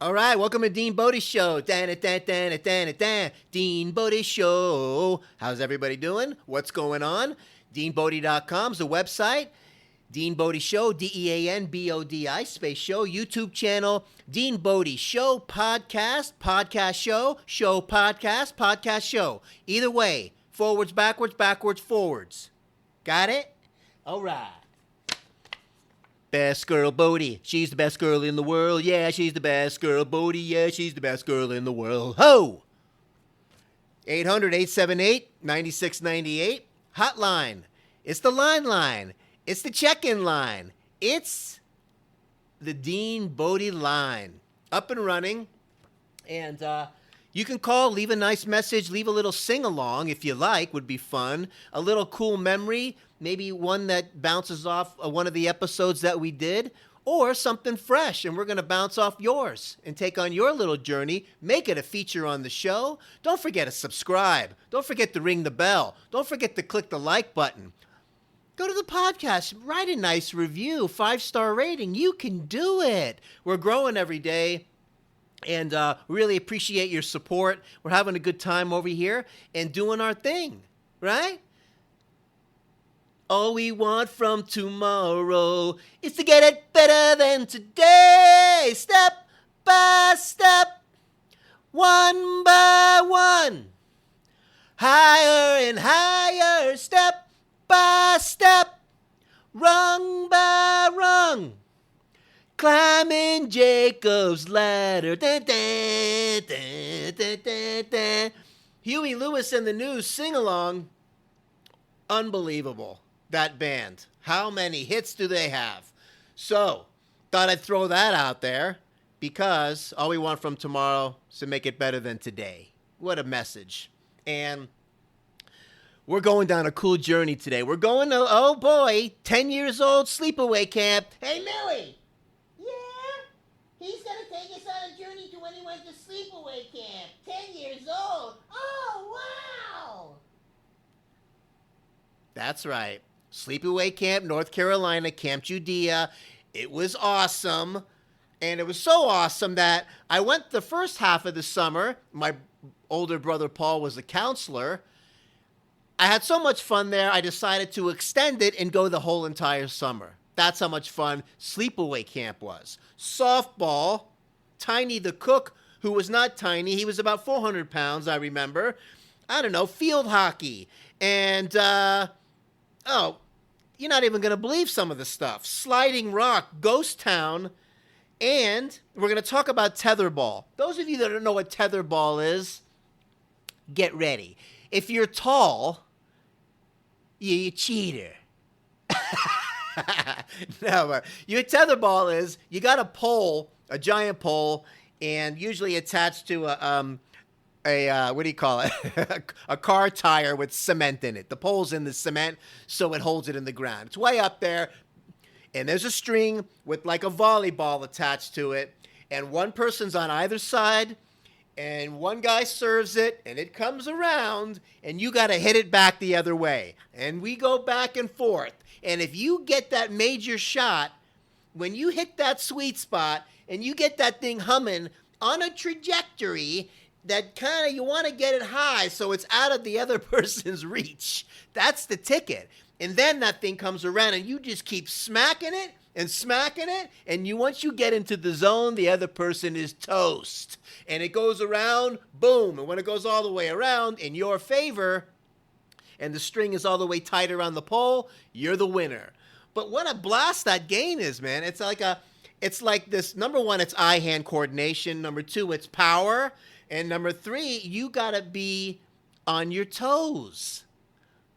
All right, welcome to Dean Bodie Show. Dean Bodie Show. How's everybody doing? What's going on? DeanBodie.com is the website. Dean Bodie Show, DeanBodi space show. YouTube channel, Dean Bodie Show podcast, podcast show podcast, podcast show. Either way, forwards, backwards, forwards. Got it? All right. Best girl, Bodie. She's the best girl in the world. Yeah, she's the best girl, Bodie. Yeah, she's the best girl in the world. Ho! 800-878-9698. Hotline. It's the line. It's the check-in line. It's the Dean Bodie line. Up and running. And you can call, leave a nice message, leave a little sing-along if you like. Would be fun. A little cool memory. Maybe one that bounces off one of the episodes that we did, or something fresh, and we're going to bounce off yours and take on your little journey, make it a feature on the show. Don't forget to subscribe. Don't forget to ring the bell. Don't forget to click the like button. Go to the podcast, write a nice review, 5-star rating. You can do it. We're growing every day, and really appreciate your support. We're having a good time over here and doing our thing, right? All we want from tomorrow is to get it better than today. Step by step, one by one. Higher and higher, step by step, rung by rung. Climbing Jacob's ladder. Dun, dun, dun, dun, dun, dun. Huey Lewis and the News sing-along. Unbelievable. That band. How many hits do they have? So, thought I'd throw that out there because all we want from tomorrow is to make it better than today. What a message. And we're going down a cool journey today. We're going to, oh boy, 10 years old sleepaway camp. Hey, Millie. Yeah? He's gonna take us on a journey to when he went to sleepaway camp. 10 years old. Oh, wow! That's right. Sleepaway Camp, North Carolina, Camp Judea. It was awesome. And it was so awesome that I went the first half of the summer. My older brother Paul was a counselor. I had so much fun there, I decided to extend it and go the whole entire summer. That's how much fun Sleepaway Camp was. Softball, Tiny the cook, who was not tiny. He was about 400 pounds, I remember. I don't know, field hockey. And, you're not even going to believe some of the stuff. Sliding Rock, Ghost Town, and we're going to talk about tetherball. Those of you that don't know what tetherball is, get ready. If you're tall, you're a cheater. No, but your tetherball is, you got a pole, a giant pole, and usually attached to what do you call it? A car tire with cement in it. The pole's in the cement, so it holds it in the ground. It's way up there, and there's a string with like a volleyball attached to it, and one person's on either side, and one guy serves it, and it comes around, and you got to hit it back the other way. And we go back and forth. And if you get that major shot, when you hit that sweet spot, and you get that thing humming on a trajectory that kind of, you want to get it high so it's out of the other person's reach. That's the ticket. And then that thing comes around and you just keep smacking it, and once you get into the zone, the other person is toast. And it goes around, boom, and when it goes all the way around in your favor, and the string is all the way tight around the pole, you're the winner. But what a blast that game is, man. It's like this, number one, it's eye-hand coordination. Number two, it's power. And number three, you got to be on your toes.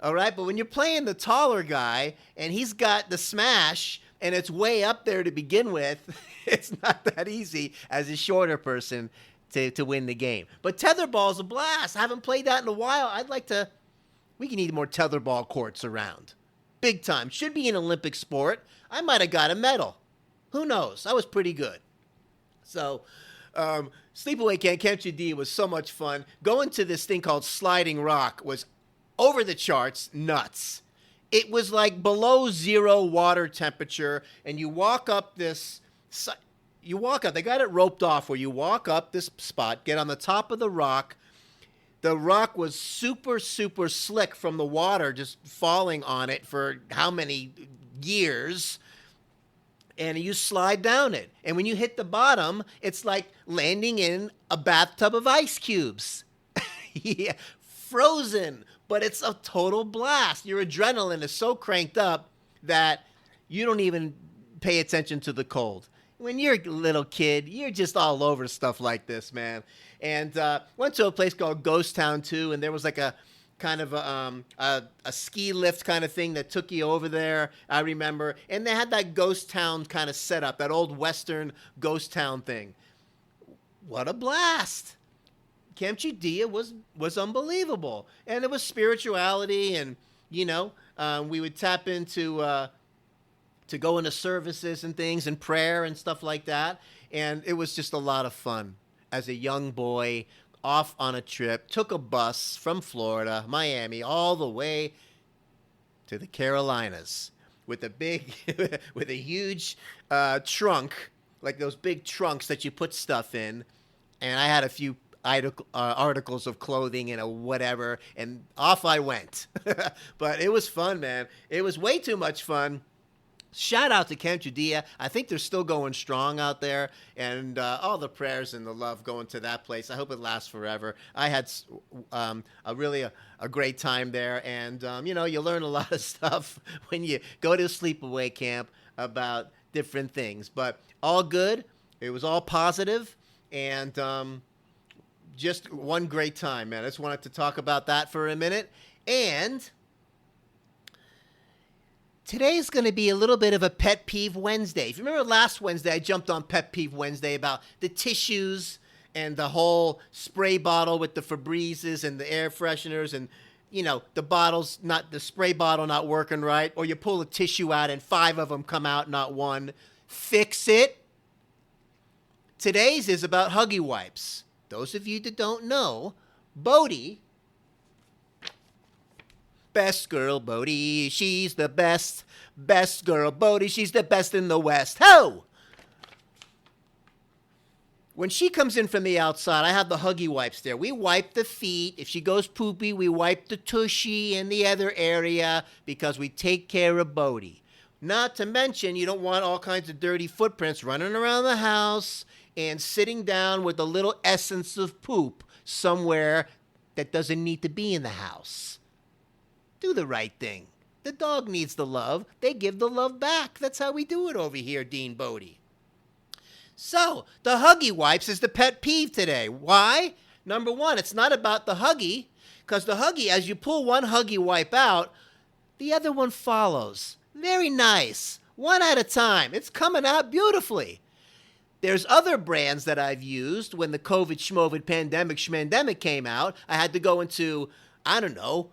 All right? But when you're playing the taller guy and he's got the smash and it's way up there to begin with, it's not that easy as a shorter person to win the game. But tetherball's a blast. I haven't played that in a while. We can need more tetherball courts around. Big time. Should be an Olympic sport. I might have got a medal. Who knows? I was pretty good. So, Sleepaway Camp, Camp Judea was so much fun. Going to this thing called Sliding Rock was over the charts nuts. It was like below zero water temperature, and you walk up this You walk up. They got it roped off where you walk up this spot, get on the top of the rock. The rock was super, super slick from the water just falling on it for how many years. And you slide down it. And when you hit the bottom, it's like landing in a bathtub of ice cubes. Yeah, frozen. But it's a total blast. Your adrenaline is so cranked up that you don't even pay attention to the cold. When you're a little kid, you're just all over stuff like this, man. And went to a place called Ghost Town, too, and there was like a kind of a ski lift kind of thing that took you over there, I remember. And they had that Ghost Town kind of setup, that old Western Ghost Town thing. What a blast. Camp Judea was unbelievable. And it was spirituality, and, you know, we would tap into to go into services and things and prayer and stuff like that. And it was just a lot of fun as a young boy off on a trip, took a bus from Florida, Miami, all the way to the Carolinas with a big, with a huge trunk, like those big trunks that you put stuff in. And I had a few articles of clothing and a whatever, and off I went. But it was fun, man. It was way too much fun. Shout out to Camp Judea. I think they're still going strong out there, and all the prayers and the love going to that place. I hope it lasts forever. I had a really great time there, and you know, you learn a lot of stuff when you go to a sleepaway camp about different things. But all good. It was all positive, and just one great time, man. I just wanted to talk about that for a minute, and today's going to be a little bit of a Pet Peeve Wednesday. If you remember last Wednesday, I jumped on Pet Peeve Wednesday about the tissues and the whole spray bottle with the Febrezes and the air fresheners and, you know, the bottles, not the spray bottle not working right, or you pull a tissue out and 5 of them come out, not one. Fix it. Today's is about Huggy wipes. Those of you that don't know, Bodie, best girl, Bodie, she's the best. Best girl, Bodie, she's the best in the West. Ho! When she comes in from the outside, I have the Huggy wipes there. We wipe the feet. If she goes poopy, we wipe the tushy and the other area because we take care of Bodie. Not to mention, you don't want all kinds of dirty footprints running around the house and sitting down with a little essence of poop somewhere that doesn't need to be in the house. Do the right thing. The dog needs the love. They give the love back. That's how we do it over here, Dean Bodie. So, the Huggy wipes is the pet peeve today. Why? Number one, it's not about the Huggy, because the Huggy, as you pull one Huggy wipe out, the other one follows. Very nice. One at a time. It's coming out beautifully. There's other brands that I've used when the COVID schmovid pandemic schmandemic came out. I had to go into, I don't know,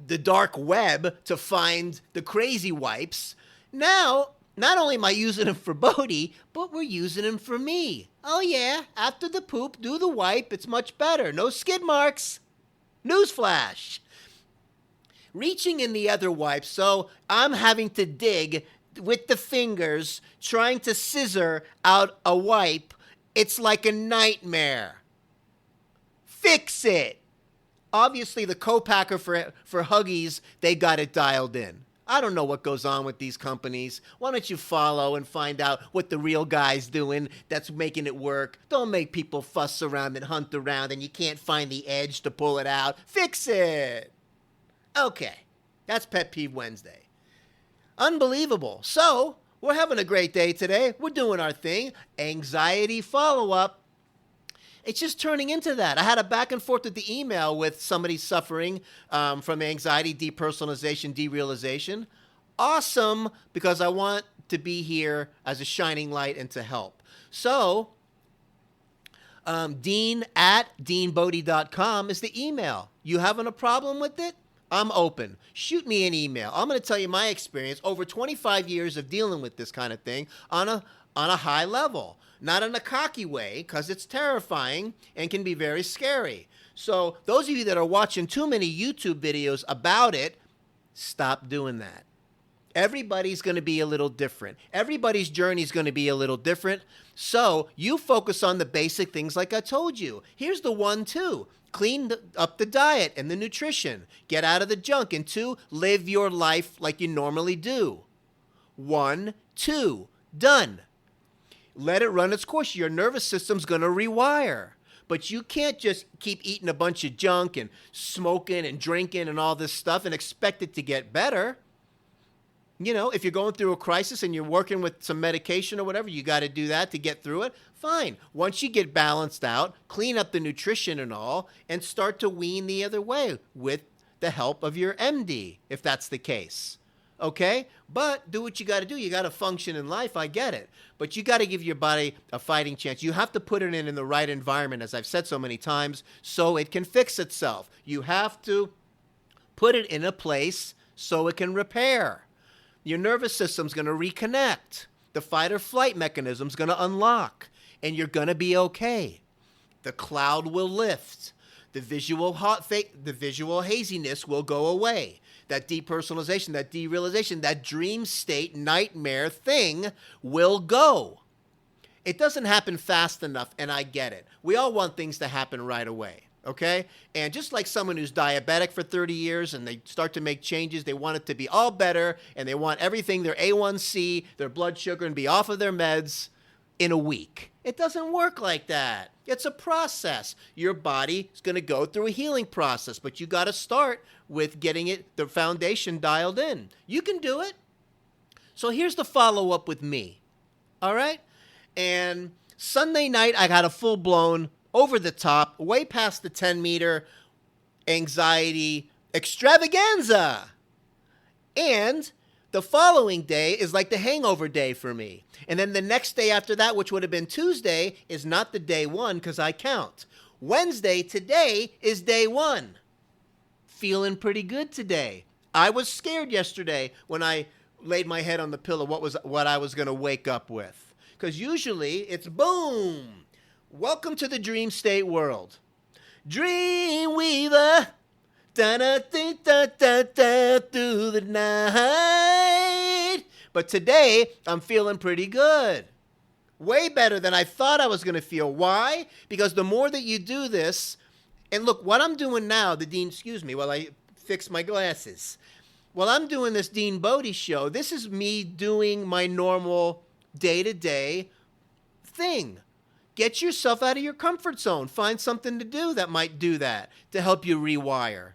the dark web to find the crazy wipes. Now, not only am I using them for Bodie, but we're using them for me. Oh yeah, after the poop, do the wipe. It's much better. No skid marks. Newsflash. Reaching in the other wipe, so I'm having to dig with the fingers, trying to scissor out a wipe. It's like a nightmare. Fix it. Obviously, the co-packer for Huggies, they got it dialed in. I don't know what goes on with these companies. Why don't you follow and find out what the real guy's doing that's making it work? Don't make people fuss around and hunt around and you can't find the edge to pull it out. Fix it. Okay, that's Pet Peeve Wednesday. Unbelievable. So, we're having a great day today. We're doing our thing. Anxiety follow-up. It's just turning into that. I had a back and forth with the email with somebody suffering from anxiety, depersonalization, derealization. Awesome, because I want to be here as a shining light and to help. So, dean@deanbodie.com is the email. You having a problem with it? I'm open. Shoot me an email. I'm going to tell you my experience over 25 years of dealing with this kind of thing on a high level. Not in a cocky way, because it's terrifying and can be very scary. So those of you that are watching too many YouTube videos about it, stop doing that. Everybody's going to be a little different. Everybody's journey is going to be a little different. So you focus on the basic things like I told you. Here's the 1, 2. Clean up the diet and the nutrition. Get out of the junk. And 2, live your life like you normally do. 1, 2, done. Let it run its course. Your nervous system's going to rewire. But you can't just keep eating a bunch of junk and smoking and drinking and all this stuff and expect it to get better. You know, if you're going through a crisis and you're working with some medication or whatever, you got to do that to get through it. Fine. Once you get balanced out, clean up the nutrition and all, and start to wean the other way with the help of your MD, if that's the case. Okay? But do what you got to do. You got to function in life. I get it. But you got to give your body a fighting chance. You have to put it in the right environment, as I've said so many times, so it can fix itself. You have to put it in a place so it can repair. Your nervous system's going to reconnect. The fight or flight mechanism's going to unlock. And you're going to be okay. The cloud will lift. The visual haziness will go away. That depersonalization, that derealization, that dream state nightmare thing will go. It doesn't happen fast enough, and I get it. We all want things to happen right away, okay? And just like someone who's diabetic for 30 years and they start to make changes, they want it to be all better, and they want everything, their A1C, their blood sugar, and be off of their meds in a week. It doesn't work like that. It's a process. Your body is going to go through a healing process, but you got to start with getting the foundation dialed in. You can do it. So here's the follow-up with me, all right? And Sunday night, I got a full-blown, over-the-top, way past the 10-meter anxiety extravaganza. And the following day is like the hangover day for me. And then the next day after that, which would have been Tuesday, is not the day 1 because I count. Wednesday, today, is day 1. Feeling pretty good today. I was scared yesterday when I laid my head on the pillow what I was going to wake up with. Because usually it's boom. Welcome to the dream state world. Dream weaver. Da-da-da-da-da-da through the night. But today, I'm feeling pretty good. Way better than I thought I was going to feel. Why? Because the more that you do this, and look, what I'm doing now, while I fix my glasses. While I'm doing this Dean Bodie show, this is me doing my normal day-to-day thing. Get yourself out of your comfort zone. Find something to do that might do that to help you rewire.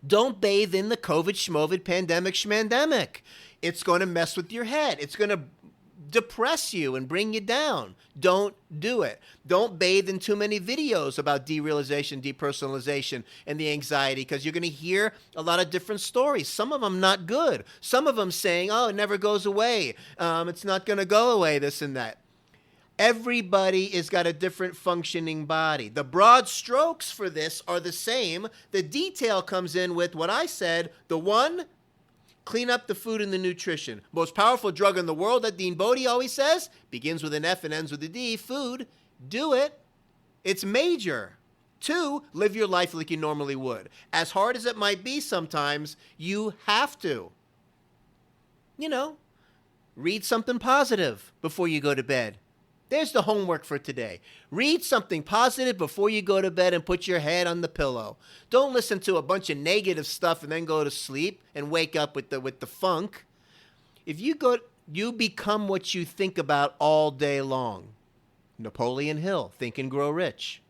Don't bathe in the COVID, schmovid, pandemic, schmandemic. It's going to mess with your head. It's going to depress you and bring you down. Don't do it. Don't bathe in too many videos about derealization, depersonalization, and the anxiety, because you're going to hear a lot of different stories. Some of them not good. Some of them saying, oh, it never goes away. It's not going to go away, this and that. Everybody has got a different functioning body. The broad strokes for this are the same. The detail comes in with what I said. The 1, clean up the food and the nutrition. Most powerful drug in the world that Dean Bodie always says, begins with an F and ends with a D, food. Do it. It's major. 2, live your life like you normally would. As hard as it might be sometimes, you have to. You know, read something positive before you go to bed. There's the homework for today. Read something positive before you go to bed and put your head on the pillow. Don't listen to a bunch of negative stuff and then go to sleep and wake up with the funk. If you become what you think about all day long. Napoleon Hill, Think and Grow Rich.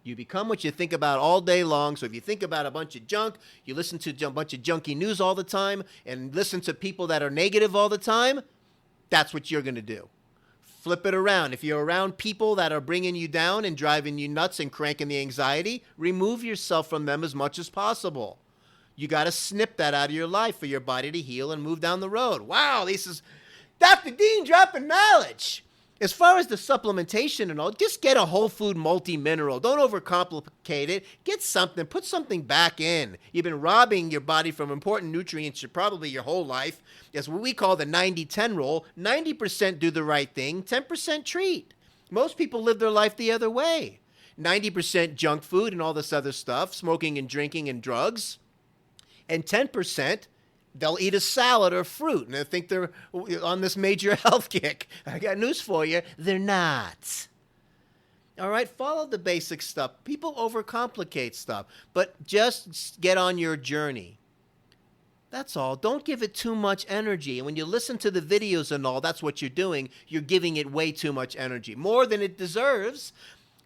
You become what you think about all day long. So if you think about a bunch of junk, you listen to a bunch of junky news all the time and listen to people that are negative all the time, that's what you're going to do. Flip it around. If you're around people that are bringing you down and driving you nuts and cranking the anxiety, remove yourself from them as much as possible. You got to snip that out of your life for your body to heal and move down the road. Wow, this is Dr. Dean dropping knowledge. As far as the supplementation and all, just get a whole food multi-mineral. Don't overcomplicate it. Get something. Put something back in. You've been robbing your body from important nutrients probably your whole life. That's what we call the 90-10 rule. 90% do the right thing, 10% treat. Most people live their life the other way. 90% junk food and all this other stuff, smoking and drinking and drugs. And 10% They'll eat a salad or fruit, and they think they're on this major health kick. I got news for you. They're not. All right, follow the basic stuff. People overcomplicate stuff, but just get on your journey. That's all. Don't give it too much energy. And when you listen to the videos and all, that's what you're doing. You're giving it way too much energy, more than it deserves,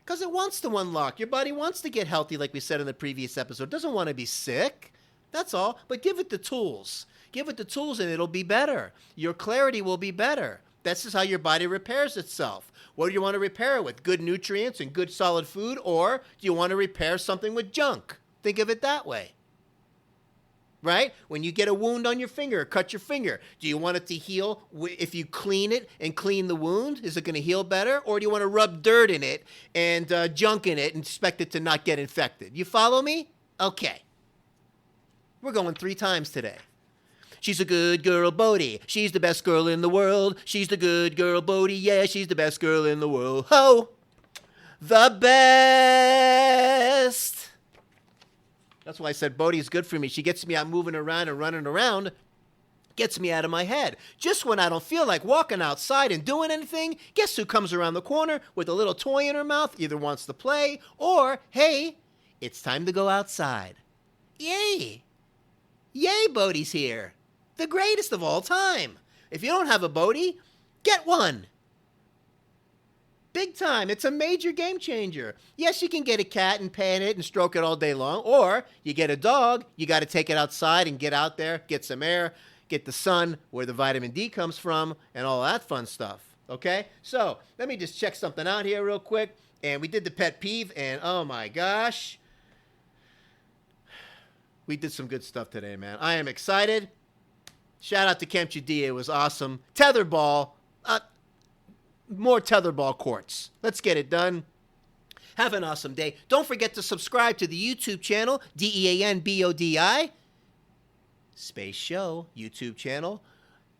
because it wants to unlock. Your body wants to get healthy, like we said in the previous episode. It doesn't want to be sick. That's all. But give it the tools. Give it the tools and it'll be better. Your clarity will be better. This is how your body repairs itself. What do you want to repair it with? Good nutrients and good solid food? Or do you want to repair something with junk? Think of it that way. Right? When you get a wound on your finger, cut your finger, do you want it to heal if you clean it and clean the wound? Is it going to heal better? Or do you want to rub dirt in it and junk in it and expect it to not get infected? You follow me? Okay. We're going 3 times today. She's a good girl, Bodie. She's the best girl in the world. She's the good girl, Bodie. Yeah, she's the best girl in the world. Ho! The best! That's why I said Bodie's good for me. She gets me out moving around and running around. Gets me out of my head. Just when I don't feel like walking outside and doing anything, guess who comes around the corner with a little toy in her mouth? Either wants to play or, hey, it's time to go outside. Yay! Yay, Bodie's here. The greatest of all time. If you don't have a Bodie, get one. Big time. It's a major game changer. Yes, you can get a cat and pet it and stroke it all day long. Or you get a dog, you got to take it outside and get out there, get some air, get the sun where the vitamin D comes from, and all that fun stuff. Okay? So let me just check something out here real quick. And we did the pet peeve, and oh my gosh. We did some good stuff today, man. I am excited. Shout out to Camp Judea. It was awesome. Tetherball. More tetherball courts. Let's get it done. Have an awesome day. Don't forget to subscribe to the YouTube channel, DEANBODI, Space Show YouTube channel,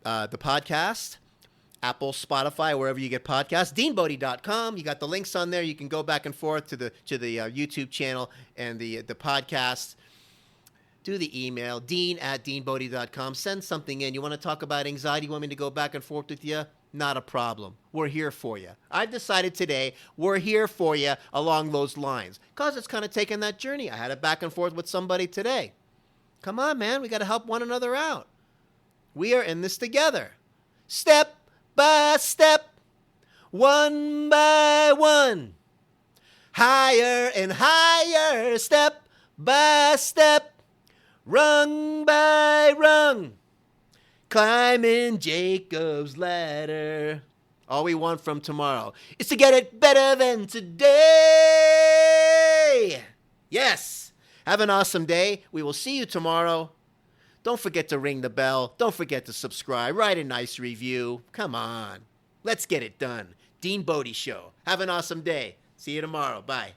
the podcast, Apple, Spotify, wherever you get podcasts, DeanBodie.com. You got the links on there. You can go back and forth to the YouTube channel and the podcast. Do the email, dean@deanbodie.com. Send something in. You want to talk about anxiety? You want me to go back and forth with you? Not a problem. We're here for you. I've decided today we're here for you along those lines because it's kind of taking that journey. I had a back and forth with somebody today. Come on, man. We got to help one another out. We are in this together. Step by step, one by one, higher and higher, step by step, rung by rung. Climbing Jacob's ladder. All we want from tomorrow is to get it better than today. Yes. Have an awesome day. We will see you tomorrow. Don't forget to ring the bell. Don't forget to subscribe. Write a nice review. Come on. Let's get it done. Dean Bodie Show. Have an awesome day. See you tomorrow. Bye.